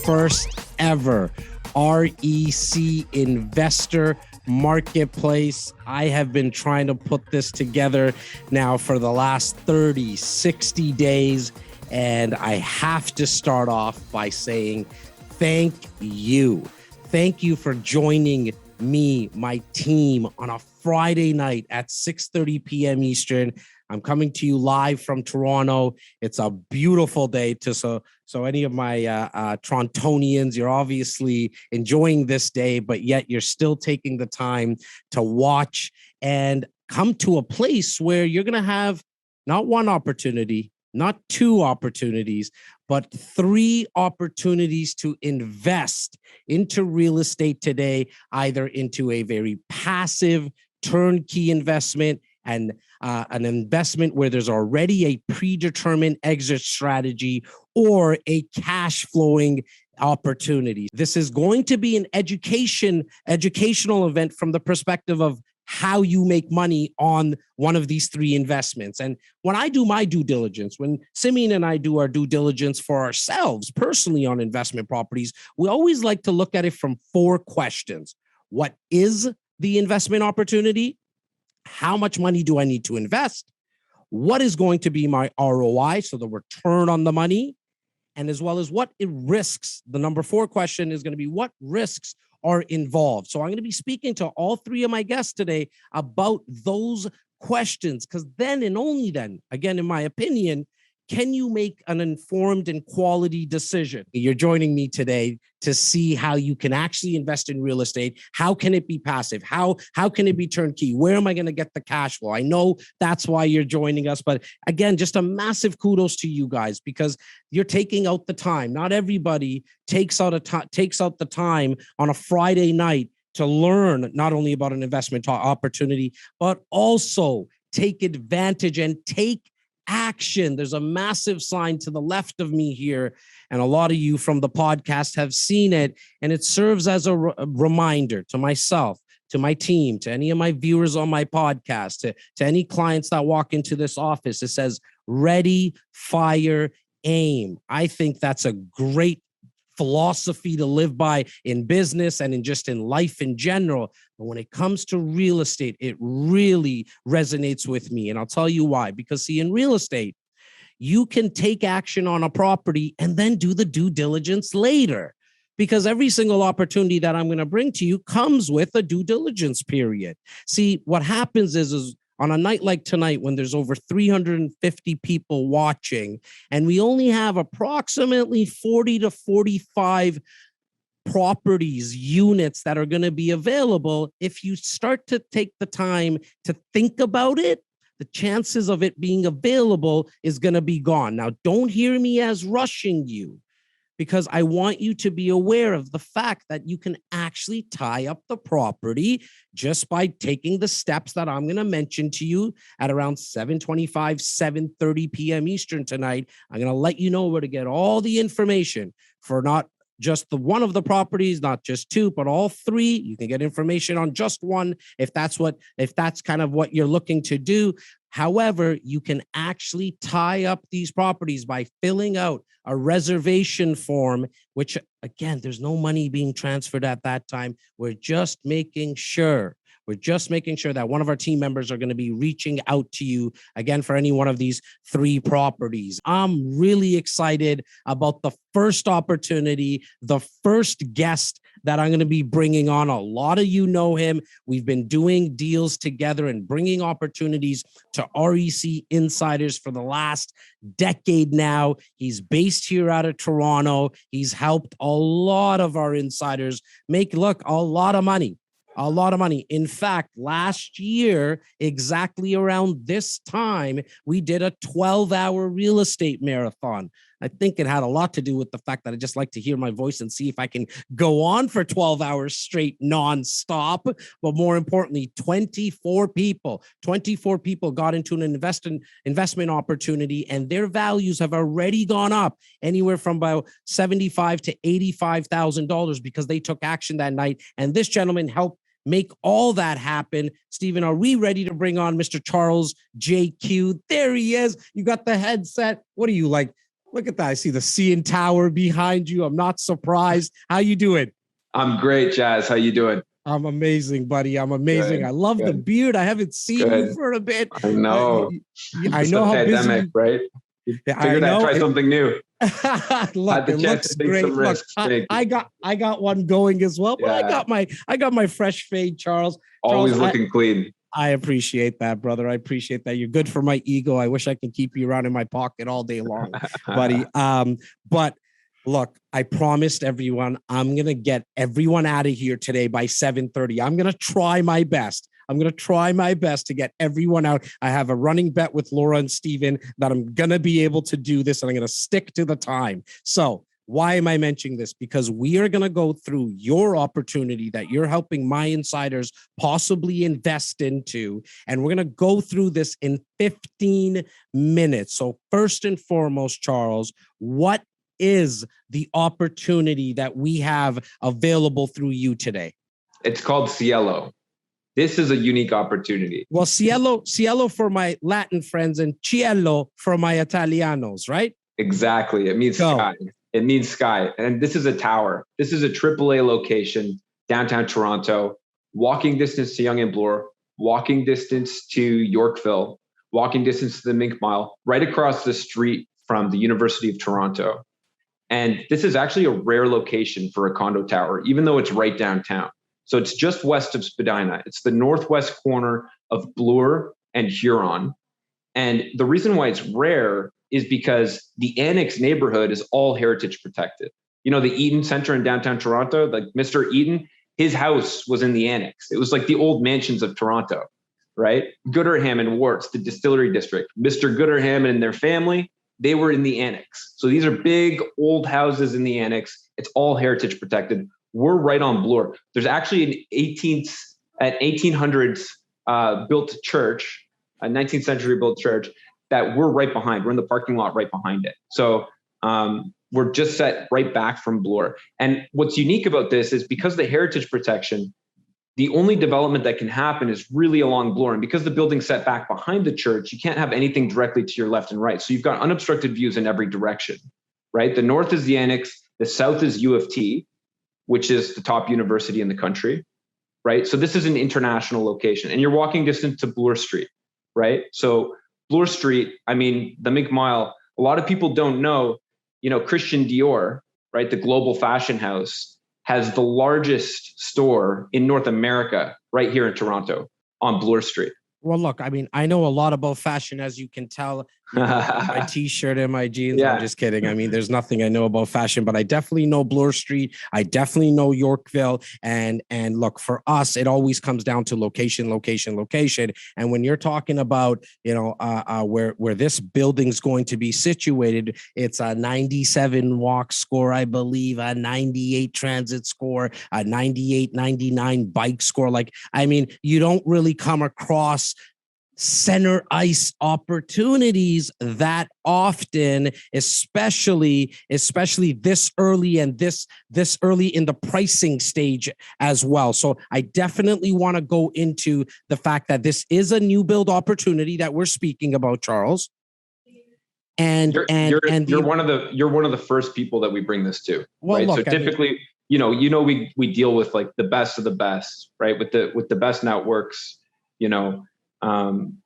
First ever REC investor marketplace. I have been trying to put this together now for the last 30, 60 days. And I have to start off by saying thank you. Thank you for joining me, my team, on a Friday night at 6:30 p.m. Eastern. I'm coming to you live from Toronto. It's a beautiful day. So any of my Torontonians, you're obviously enjoying this day, but yet you're still taking the time to watch and come to a place where you're going to have not one opportunity, not two opportunities, but three opportunities to invest into real estate today, either into a very passive turnkey investment and an investment where there's already a predetermined exit strategy or a cash flowing opportunity. This is going to be an educational event from the perspective of how you make money on one of these three investments. And when I do my due diligence, when Simeon and I do our due diligence for ourselves personally on investment properties, we always like to look at it from four questions. What is the investment opportunity? How much money do I need to invest? What is going to be my ROI, so the return on the money? And as well as what risks, the number four question is going to be what risks are involved. So I'm going to be speaking to all three of my guests today about those questions, because then and only then, again, in my opinion, can you make an informed and quality decision? You're joining me today to see how you can actually invest in real estate. How can it be passive? How can it be turnkey? Where am I going to get the cash flow? I know that's why you're joining us. But again, just a massive kudos to you guys, because you're taking out the time. Not everybody takes out the time on a Friday night to learn not only about an investment opportunity, but also take advantage and take action. There's a massive sign to the left of me here, and a lot of you from the podcast have seen it, and it serves as a reminder to myself, to my team, to any of my viewers on my podcast, to any clients that walk into this office. It says, ready, fire, aim. I think that's a great philosophy to live by in business and in life in general. But when it comes to real estate, it really resonates with me. And I'll tell you why. Because see, in real estate, you can take action on a property and then do the due diligence later. Because every single opportunity that I'm going to bring to you comes with a due diligence period. See, what happens is on a night like tonight, when there's over 350 people watching, and we only have approximately 40 to 45 properties, units that are going to be available, if you start to take the time to think about it, the chances of it being available is going to be gone. Now, don't hear me as rushing you, because I want you to be aware of the fact that you can actually tie up the property just by taking the steps that I'm going to mention to you at around 7:25, 7:30 p.m. Eastern tonight. I'm going to let you know where to get all the information for not just the one of the properties, not just two, but all three. You can get information on just one if that's kind of what you're looking to do. However, you can actually tie up these properties by filling out a reservation form, which, again, there's no money being transferred at that time. We're just making sure that one of our team members are going to be reaching out to you, again, for any one of these three properties. I'm really excited about the first opportunity, the first guest that I'm going to be bringing on. A lot of you know him. We've been doing deals together and bringing opportunities to REC insiders for the last decade now. He's based here out of Toronto. He's helped a lot of our insiders make, a lot of money. A lot of money. In fact, last year, exactly around this time, we did a 12-hour real estate marathon. I think it had a lot to do with the fact that I just like to hear my voice and see if I can go on for 12 hours straight nonstop. But more importantly, 24 people got into an investment opportunity, and their values have already gone up anywhere from about $75,000 to $85,000 because they took action that night. And this gentleman helped make all that happen. Stephen, are we ready to bring on Mr. Charles JQ? There he is. You got the headset. What are you like? Look at that. I see the CN Tower behind you. I'm not surprised. How you doing? I'm great, Jazz. How you doing? I'm amazing, buddy. I'm amazing. Good, I love the beard. I haven't seen you for a bit. I know. I know how pandemic, busy. Right? You figured I'd try something new. Look, it looks great. Look, I got one going as well, but I got my fresh fade, Charles. Always looking clean. I appreciate that, brother. I appreciate that. You're good for my ego. I wish I could keep you around in my pocket all day long, buddy. But look, I promised everyone I'm going to get everyone out of here today by 7:30. I'm going to try my best. To get everyone out. I have a running bet with Laura and Steven that I'm going to be able to do this, and I'm going to stick to the time. So why am I mentioning this? Because we are going to go through your opportunity that you're helping my insiders possibly invest into, and we're going to go through this in 15 minutes. So first and foremost, Charles, what is the opportunity that we have available through you today? It's called CIELO. This is a unique opportunity. Well, cielo for my Latin friends and cielo for my Italianos, right? Exactly. It means sky. It means sky. And this is a tower. This is a AAA location, downtown Toronto, walking distance to Yonge and Bloor, walking distance to Yorkville, walking distance to the Mink Mile, right across the street from the University of Toronto. And this is actually a rare location for a condo tower, even though it's right downtown. So it's just west of Spadina. It's the northwest corner of Bloor and Huron. And the reason why it's rare is because the Annex neighborhood is all heritage protected. You know, the Eaton Center in downtown Toronto, like Mr. Eaton, his house was in the Annex. It was like the old mansions of Toronto, right? Gooderham and Warts, the distillery district. Mr. Gooderham and their family, they were in the Annex. So these are big old houses in the Annex. It's all heritage protected. We're right on Bloor. There's actually an 1800s built church, a 19th century built church that we're right behind. We're in the parking lot right behind it. So we're just set right back from Bloor. And what's unique about this is because of the heritage protection, the only development that can happen is really along Bloor. And because the building's set back behind the church, you can't have anything directly to your left and right. So you've got unobstructed views in every direction, right? The north is the Annex. The south is U of T, which is the top university in the country, right? So this is an international location, and you're walking distance to Bloor Street, right? So Bloor Street, I mean, the Mink Mile, a lot of people don't know, you know, Christian Dior, right? The global fashion house has the largest store in North America right here in Toronto on Bloor Street. Well, look, I mean, I know a lot about fashion, as you can tell. My T-shirt and my jeans. Yeah. I'm just kidding. I mean, there's nothing I know about fashion, but I definitely know Bloor Street. I definitely know Yorkville. And look, for us, it always comes down to location. And when you're talking about, you know, where this building's going to be situated, it's a 97 walk score, I believe, a 98 transit score, a 98, 99 bike score. Like, I mean, you don't really come across center ice opportunities that often, especially this early and this early in the pricing stage as well. So I definitely want to go into the fact that this is a new build opportunity that we're speaking about, Charles. And you're one of the first people that we bring this to. Well, right? Look, so typically, you know, we deal with like the best of the best, right? With the best networks, you know. And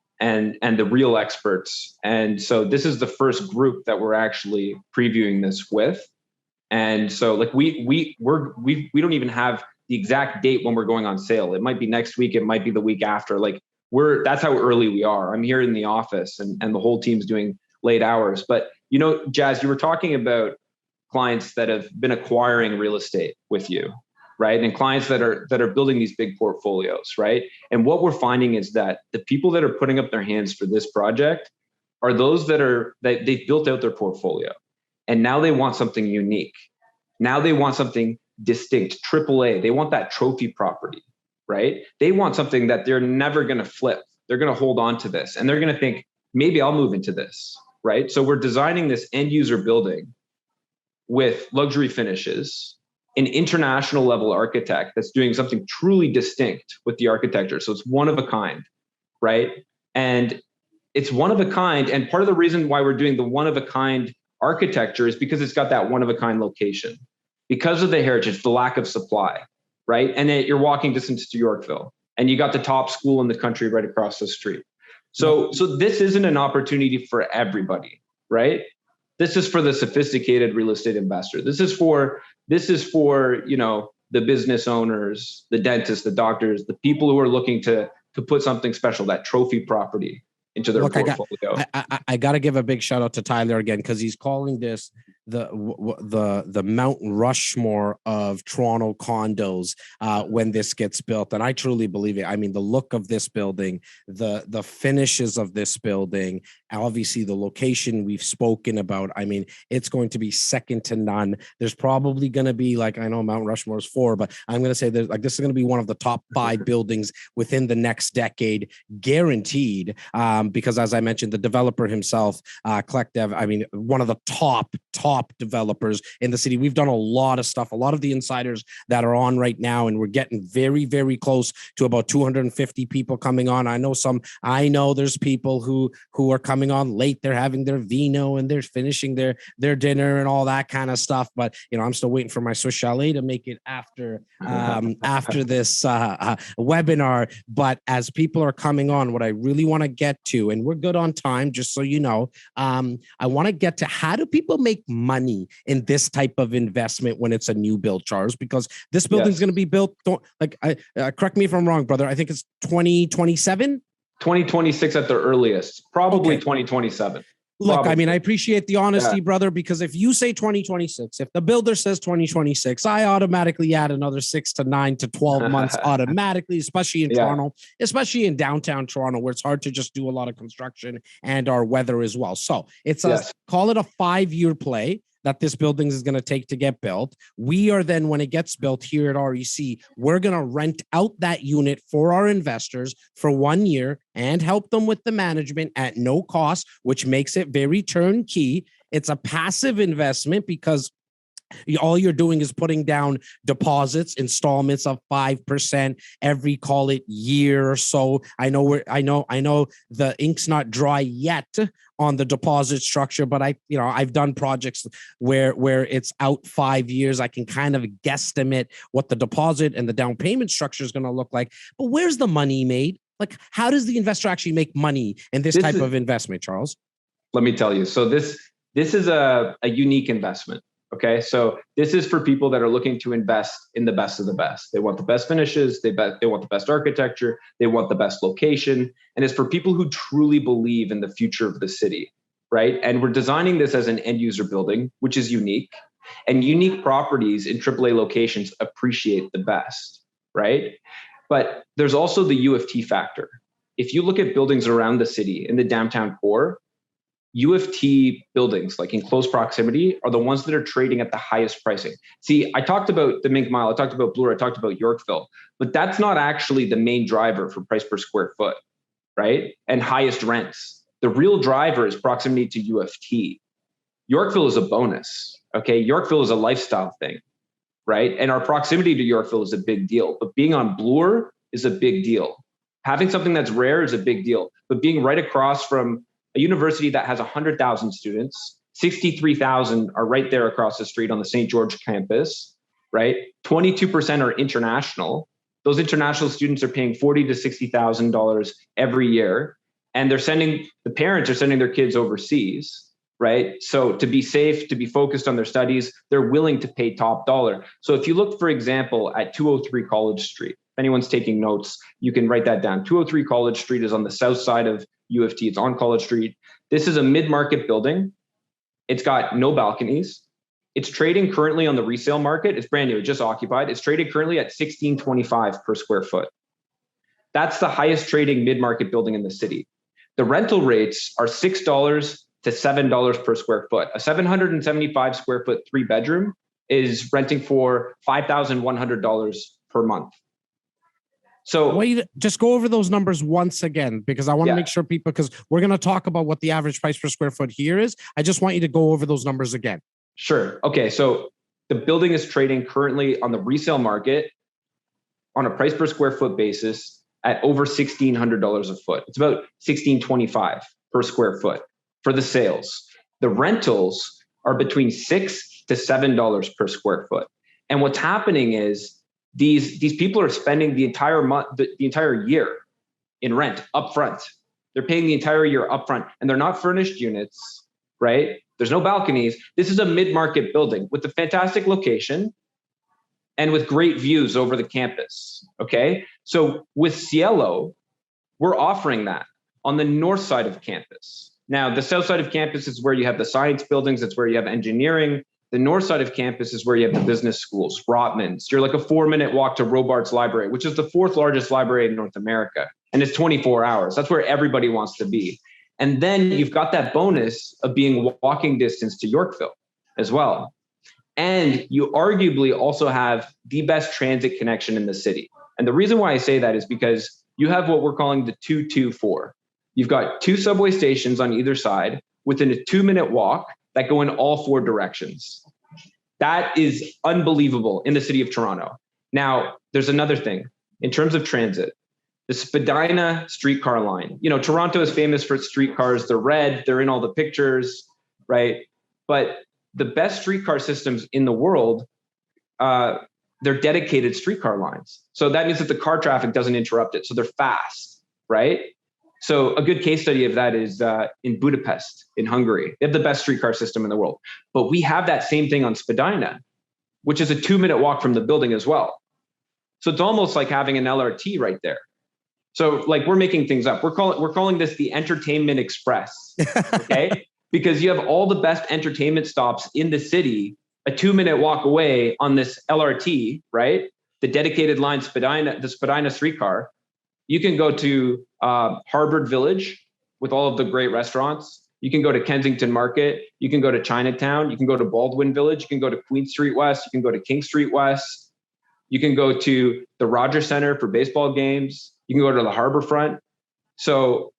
the real experts. And so this is the first group that we're actually previewing this with. And so like we don't even have the exact date when we're going on sale. It might be next week. It might be the week after. Like that's how early we are. I'm here in the office and the whole team's doing late hours. But, you know, Jazz, you were talking about clients that have been acquiring real estate with you, right? And clients that are building these big portfolios, right? And what we're finding is that the people that are putting up their hands for this project are those that they've built out their portfolio. And now they want something unique. Now they want something distinct, AAA. They want that trophy property, right? They want something that they're never going to flip. They're going to hold on to this. And they're going to think, maybe I'll move into this, right? So we're designing this end user building with luxury finishes, an international level architect that's doing something truly distinct with the architecture. So it's one of a kind, right? And it's one of a kind. And part of the reason why we're doing the one of a kind architecture is because it's got that one of a kind location, because of the heritage, the lack of supply, right? And then you're walking distance to Yorkville, and you got the top school in the country right across the street. So this isn't an opportunity for everybody, right? This is for the sophisticated real estate investor. This is for, you know, the business owners, the dentists, the doctors, the people who are looking to put something special, that trophy property, into their portfolio. I got to give a big shout out to Tyler again, because he's calling this the Mount Rushmore of Toronto condos when this gets built, and I truly believe it. I mean, the look of this building, the finishes of this building, obviously the location we've spoken about. I mean, it's going to be second to none. There's probably going to be, like, I know Mount Rushmore is 4, but I'm going to say there's, like, this is going to be one of the top 5 buildings within the next decade, guaranteed. Because as I mentioned, the developer himself, Collective, I mean, one of the top developers in the city. We've done a lot of stuff, a lot of the insiders that are on right now, and we're getting very, very close to about 250 people coming on. I know there's people who are coming on late. They're having their vino and they're finishing their dinner and all that kind of stuff. But, you know, I'm still waiting for my Swiss Chalet to make it after this webinar. But as people are coming on, what I really want to get to, and we're good on time, just so you know, I want to get to, how do people make money in this type of investment when it's a new build, Charles? Because this building's going to be built, correct me if I'm wrong, brother, I think it's 2027? 2026 at the earliest, probably 2027. Look, Probably. I mean, I appreciate the honesty, brother, because if you say 2026, if the builder says 2026, I automatically add another 6 to 9 to 12 months automatically, especially in Toronto, especially in downtown Toronto, where it's hard to just do a lot of construction and our weather as well. So it's call it a 5-year play that this building is going to take to get built. We are then, when it gets built here at REC, we're going to rent out that unit for our investors for 1 year and help them with the management at no cost, which makes it very turnkey. It's a passive investment because all you're doing is putting down deposits, installments of 5% every, call it, year or so. I know the ink's not dry yet on the deposit structure, but I've done projects where it's out 5 years. I can kind of guesstimate what the deposit and the down payment structure is going to look like. But where's the money made? Like, how does the investor actually make money in this type of investment, Charles? Let me tell you. So this is a unique investment. Okay, so this is for people that are looking to invest in the best of the best. They want the best finishes, they want the best architecture, they want the best location, and it's for people who truly believe in the future of the city, right? And we're designing this as an end user building, which is unique, and unique properties in AAA locations appreciate the best, right? But there's also the U of T factor. If you look at buildings around the city in the downtown core, U of T buildings, like in close proximity, are the ones that are trading at the highest pricing. See, I talked about the Mink Mile, I talked about Bloor, I talked about Yorkville, but that's not actually the main driver for price per square foot, right? And highest rents. The real driver is proximity to U of T. Yorkville is a bonus, okay? Yorkville is a lifestyle thing, right? And our proximity to Yorkville is a big deal, but being on Bloor is a big deal. Having something that's rare is a big deal, but being right across from a university that has 100,000 students, 63,000 are right there across the street on the St. George campus, right? 22% are international. Those international students are paying $40,000 to $60,000 every year, and the parents are sending their kids overseas, right? So to be safe, to be focused on their studies, they're willing to pay top dollar. So if you look, for example, at 203 College Street, if anyone's taking notes, you can write that down. 203 College Street is on the south side of U of T. It's on College Street. This is a mid-market building. It's got no balconies. It's trading currently on the resale market. It's brand new, just occupied. It's traded currently at $16.25 per square foot. That's the highest trading mid-market building in the city. The rental rates are $6 to $7 per square foot. A 775 square foot 3-bedroom is renting for $5,100 per month. So just go over those numbers once again, because I want to make sure people, because we're going to talk about what the average price per square foot here is. I just want you to go over those numbers again. Sure. Okay. So The building is trading currently on the resale market on a price per square foot basis at over $1,600 a foot. It's about $1,625 per square foot for the sales. The rentals are between $6 to $7 per square foot. And what's happening is these people are spending the entire month, the entire year in rent upfront. They're paying the entire year upfront, and they're not furnished units, right? There's no balconies. This is a mid-market building with a fantastic location and with great views over the campus, okay? So with CIELO, we're offering that on the north side of campus. Now, the south side of campus is where you have the science buildings. It's where you have engineering. The north side of campus is where you have the business schools, Rotman's. You're like a 4-minute walk to Robarts Library, which is the 4th largest library in North America. And it's 24 hours. That's where everybody wants to be. And then you've got that bonus of being walking distance to Yorkville as well. And you arguably also have the best transit connection in the city. And the reason why I say that is because you have what we're calling the 224. You've got 2 subway stations on either side within a 2-minute walk that go in all 4 directions. That is unbelievable in the city of Toronto. Now, there's another thing. In terms of transit, the Spadina streetcar line. You know, Toronto is famous for its streetcars. They're red. They're in all the pictures, right? But the best streetcar systems in the world, they're dedicated streetcar lines. So that means that the car traffic doesn't interrupt it. So they're fast, right? So a good case study of that is in Budapest, in Hungary. They have the best streetcar system in the world. But we have that same thing on Spadina, which is a 2-minute walk from the building as well. So it's almost like having an LRT right there. So like we're making things up. We're calling this the Entertainment Express, okay? Because you have all the best entertainment stops in the city, a 2-minute walk away on this LRT, right? The dedicated line Spadina, the Spadina streetcar. You can go to Harvard Village with all of the great restaurants. You can go to Kensington Market. You can go to Chinatown. You can go to Baldwin Village. You can go to Queen Street West. You can go to King Street West. You can go to the Rogers Center for baseball games. You can go to the Harbor Front. So,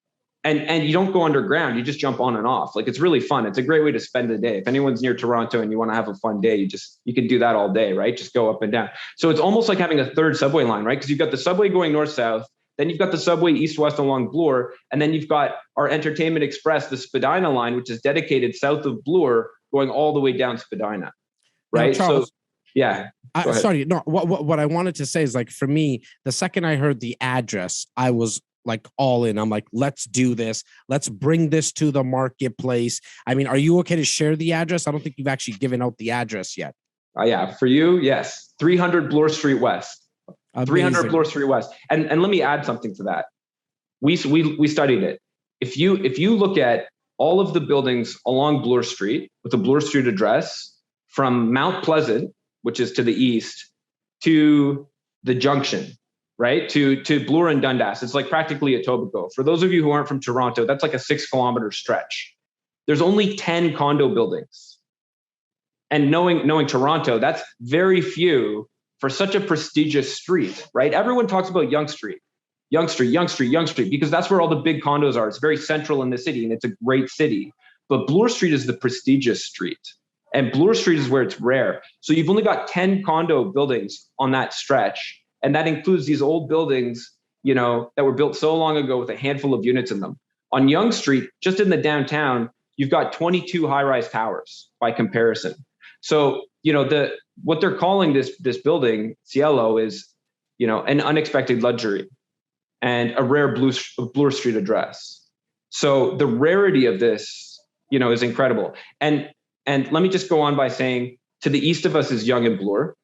and you don't go underground. You just jump on and off. Like it's really fun. It's a great way to spend the day. If anyone's near Toronto and you want to have a fun day, you can do that all day, right? Just go up and down. So it's almost like having a third subway line, right? Because you've got the subway going north-south. Then you've got the subway east-west along Bloor, and then you've got our Entertainment Express, the Spadina line, which is dedicated south of Bloor, going all the way down Spadina, right? Now, Charles, so, yeah. Sorry, no. What I wanted to say is, like, for me, the second I heard the address, I was like all in. I'm like, let's do this. Let's bring this to the marketplace. I mean, are you okay to share the address? I don't think you've actually given out the address yet. Yeah, for you, yes. 300 Bloor Street West. Amazing. 300 Bloor Street West. And let me add something to that. We studied it. If you look at all of the buildings along Bloor Street with the Bloor Street address from Mount Pleasant, which is to the east, to the junction, right? To Bloor and Dundas. It's like practically a Etobicoke. For those of you who aren't from Toronto, that's like a 6-kilometer stretch. There's only 10 condo buildings. And knowing Toronto, that's very few for such a prestigious street, right? Everyone talks about Yonge Street, because that's where all the big condos are. It's very central in the city and it's a great city. But Bloor Street is the prestigious street. And Bloor Street is where it's rare. So you've only got 10 condo buildings on that stretch. And that includes these old buildings, you know, that were built so long ago with a handful of units in them. On Yonge Street, just in the downtown, you've got 22 high-rise towers by comparison. So, you know, what they're calling this building, CIELO, is, you know, an unexpected luxury and a rare Bloor Street address. So the rarity of this, you know, is incredible. And let me just go on by saying, to the east of us is Yonge and Bloor,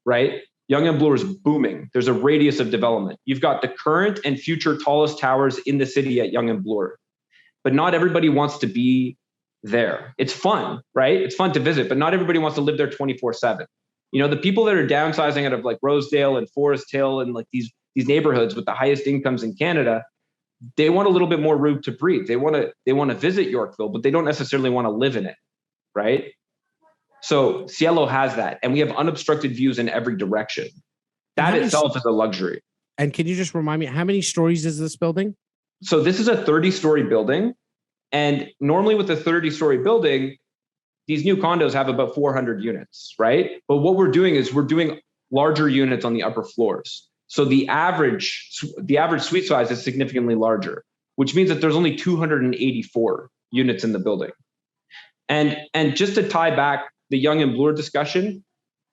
right? Yonge and Bloor is booming. There's a radius of development. You've got the current and future tallest towers in the city at Yonge and Bloor, but not everybody wants to be there. It's fun, right? It's fun to visit, but not everybody wants to live there 24/7. You know, the people that are downsizing out of like Rosedale and Forest Hill and like these neighborhoods with the highest incomes in Canada, they want a little bit more room to breathe. They want to visit Yorkville, but they don't necessarily want to live in it, right? So CIELO has that, and we have unobstructed views in every direction. That itself is a luxury. And can you just remind me, how many stories is this building? So this is a 30-story building. And normally with a 30-story building, these new condos have about 400 units, right? But what we're doing is we're doing larger units on the upper floors. So the average suite size is significantly larger, which means that there's only 284 units in the building. And just to tie back the Yonge and Bloor discussion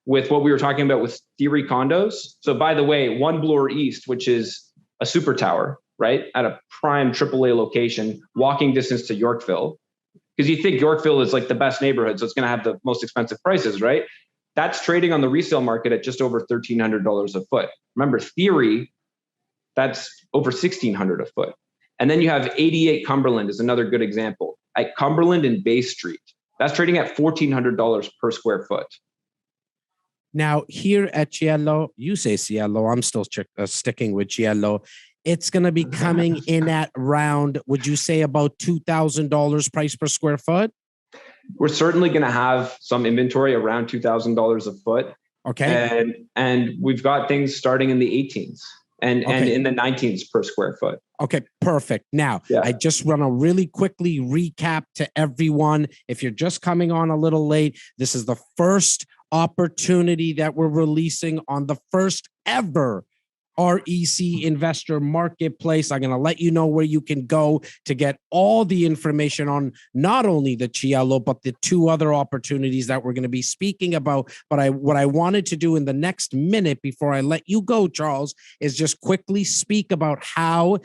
with what we were talking about with Theory condos. So by the way, One Bloor East, which is a super tower, right, at a prime AAA location, walking distance to Yorkville, because you think Yorkville is like the best neighborhood, so it's going to have the most expensive prices, right? That's trading on the resale market at just over $1,300 a foot. Remember, Theory, that's over $1,600 a foot. And then you have 88 Cumberland is another good example. At Cumberland and Bay Street, that's trading at $1,400 per square foot. Now, here at CIELO, you say CIELO, I'm still sticking with CIELO. It's going to be coming in at around, would you say about $2,000 price per square foot? We're certainly going to have some inventory around $2,000 a foot. Okay. And we've got things starting in the 18s and in the 19s per square foot. Okay, perfect. Now, I just want to really quickly recap to everyone. If you're just coming on a little late, this is the first opportunity that we're releasing on the first ever REC Investor Marketplace. I'm going to let you know where you can go to get all the information on not only the CIELO, but the two other opportunities that we're going to be speaking about. But what I wanted to do in the next minute before I let you go, Charles, is just quickly speak about how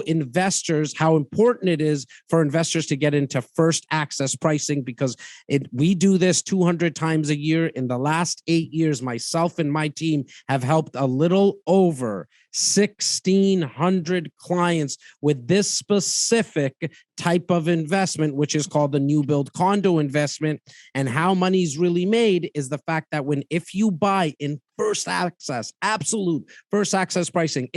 important it is for investors to get into first access pricing, because we do this 200 times a year. In the last 8 years, myself and my team have helped a little over 1,600 clients with this specific type of investment, which is called the new build condo investment. And how money's really made is the fact that if you buy in first access, absolute first access pricing,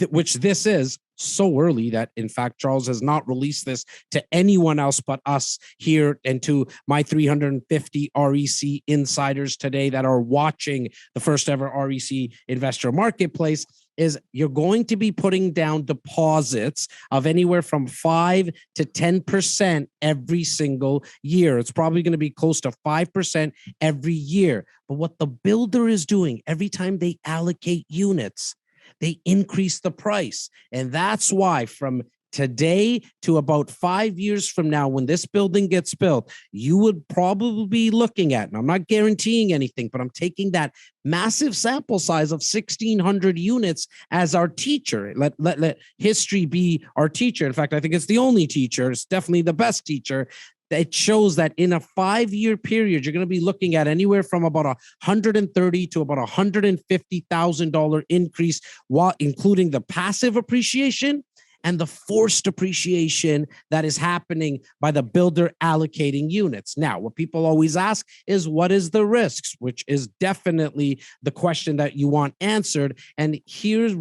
which this is so early that in fact Charles has not released this to anyone else but us here and to my 350 REC insiders today that are watching the first ever REC Investor Marketplace, is you're going to be putting down deposits of anywhere from 5 to 10% every single year. It's probably going to be close to 5% every year. But what the builder is doing every time they allocate units, they increase the price. And that's why from today to about 5 years from now, when this building gets built, you would probably be looking at, and I'm not guaranteeing anything, but I'm taking that massive sample size of 1,600 units as our teacher. Let history be our teacher. In fact, I think it's the only teacher. It's definitely the best teacher. It shows that in a 5-year period, you're going to be looking at anywhere from about $130,000 to about $150,000 increase, while including the passive appreciation and the forced appreciation that is happening by the builder allocating units. Now, what people always ask is, what is the risks? Which is definitely the question that you want answered. And here's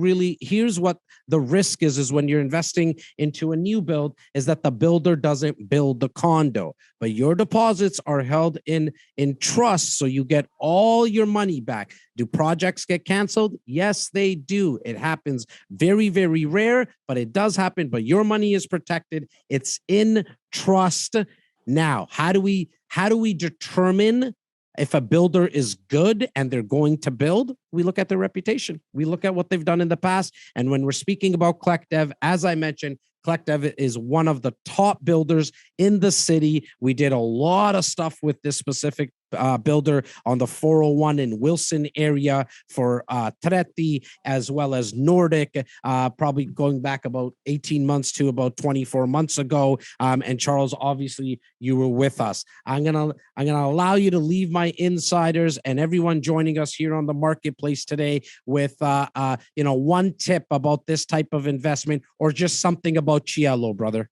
what the risk is when you're investing into a new build, is that the builder doesn't build the condo, but your deposits are held in trust, so you get all your money back. Do projects get canceled? Yes, they do. It happens very, very rare, but it does happen. But your money is protected. It's in trust. Now, how do we determine if a builder is good and they're going to build? We look at their reputation. We look at what they've done in the past. And when we're speaking about CollectDev, as I mentioned, CollectDev is one of the top builders in the city. We did a lot of stuff with this specific builder on the 401 in Wilson area for Tretti, as well as Nordic, probably going back about 18 months to about 24 months ago. And Charles, obviously you were with us. I'm gonna allow you to leave my insiders and everyone joining us here on the marketplace today with one tip about this type of investment, or just something about CIELO, brother.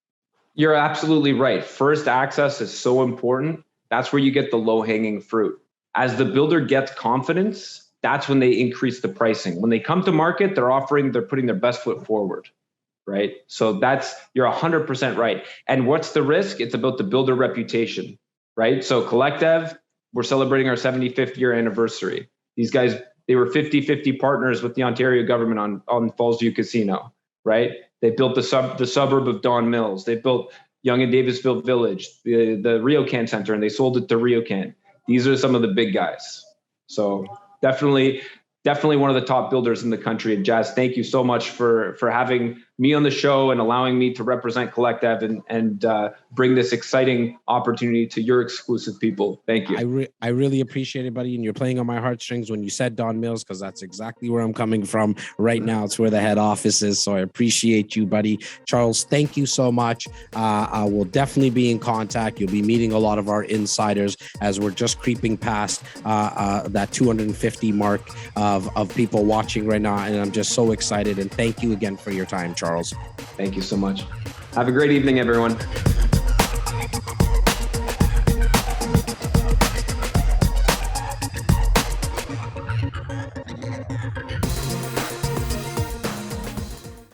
You're absolutely right. First access is so important. That's where you get the low-hanging fruit. As the builder gets confidence, that's when they increase the pricing. When they come to market, they're putting their best foot forward, right? So you're 100% right. And what's the risk? It's about the builder reputation, right? So CollectDev, we're celebrating our 75th year anniversary. These guys, they were 50-50 partners with the Ontario government on Fallsview Casino, right? They built the suburb of Don Mills. They built Young and Davisville Village, the RioCan Center, and they sold it to RioCan. These are some of the big guys. So definitely one of the top builders in the country. And Jazz, thank you so much for having me on the show and allowing me to represent Collective and bring this exciting opportunity to your exclusive people. Thank you. I really appreciate it, buddy. And you're playing on my heartstrings when you said Don Mills, because that's exactly where I'm coming from right now. It's where the head office is. So I appreciate you, buddy. Charles, thank you so much. I will definitely be in contact. You'll be meeting a lot of our insiders as we're just creeping past that 250 mark of people watching right now. And I'm just so excited. And thank you again for your time, Charles. Thank you so much. Have a great evening, everyone.